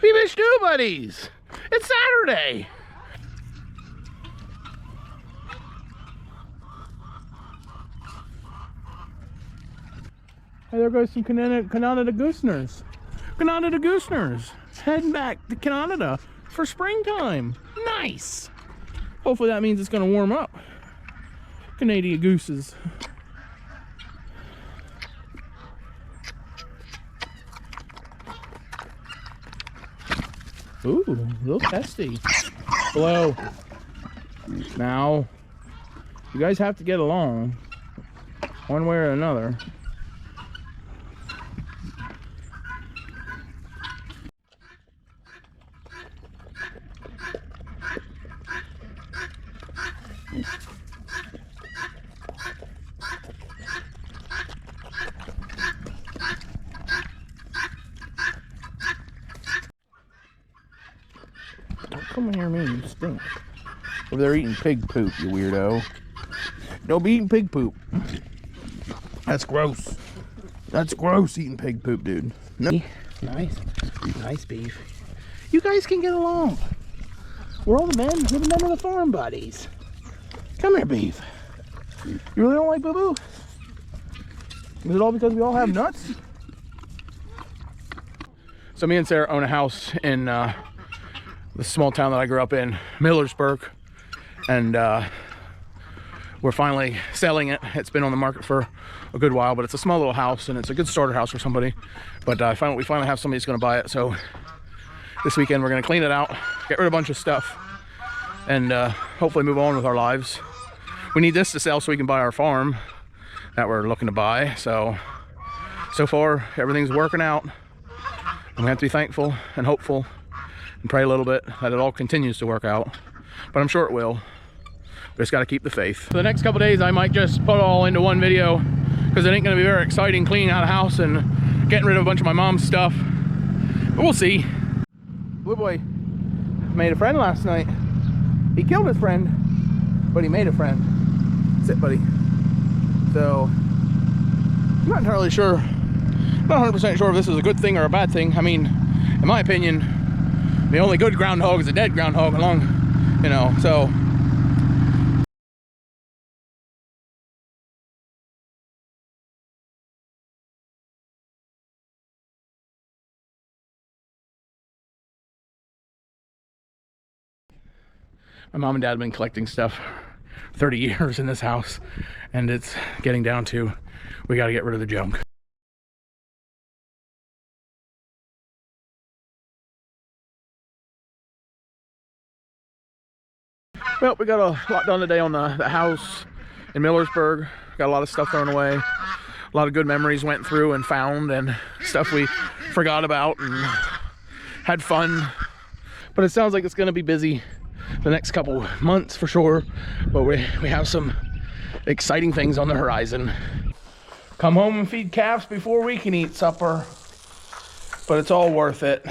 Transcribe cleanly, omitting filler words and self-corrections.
Beamish New Buddies! It's Saturday! Hey, there goes some Canada Gooseners. Canada Gooseners heading back to Canada for springtime. Nice! Hopefully that means it's going to warm up. Canadian gooses. Ooh, a little testy. Hello. Now, you guys have to get along one way or another. Don't come in here, man, you stink. Over there eating pig poop, you weirdo. Don't be eating pig poop. That's gross. That's gross, eating pig poop, dude. No. Nice beef. You guys can get along. We're all the men. We're the men of the farm, buddies. Come here, beef. You really don't like boo-boo? Is it all because we all have nuts? So me and Sarah own a house in the small town that I grew up in, Millersburg, and we're finally selling it. It's been on the market for a good while, but it's a small little house and it's a good starter house for somebody. But we finally have somebody that's going to buy it. So this weekend we're going to clean it out, get rid of a bunch of stuff, and hopefully move on with our lives. We need this to sell so we can buy our farm that we're looking to buy. So far everything's working out, and we have to be thankful and hopeful and pray a little bit that it all continues to work out, but I'm sure it will. We just got to keep the faith. For the next couple days I might just put it all into one video, because it ain't going to be very exciting cleaning out a house and getting rid of a bunch of my mom's stuff, but we'll see. Blue Boy made a friend last night. He killed his friend, but he made a friend. Sit, buddy. So I'm not entirely sure, not 100% sure if this is a good thing or a bad thing. I mean, in my opinion, the only good groundhog is a dead groundhog along, you know, so. My mom and dad have been collecting stuff 30 years in this house, and it's getting down to, we got to get rid of the junk. Well, we got a lot done today on the house in Millersburg. Got a lot of stuff thrown away. A lot of good memories went through and found, and stuff we forgot about and had fun. But it sounds like it's going to be busy the next couple months for sure. But we have some exciting things on the horizon. Come home and feed calves before we can eat supper. But it's all worth it.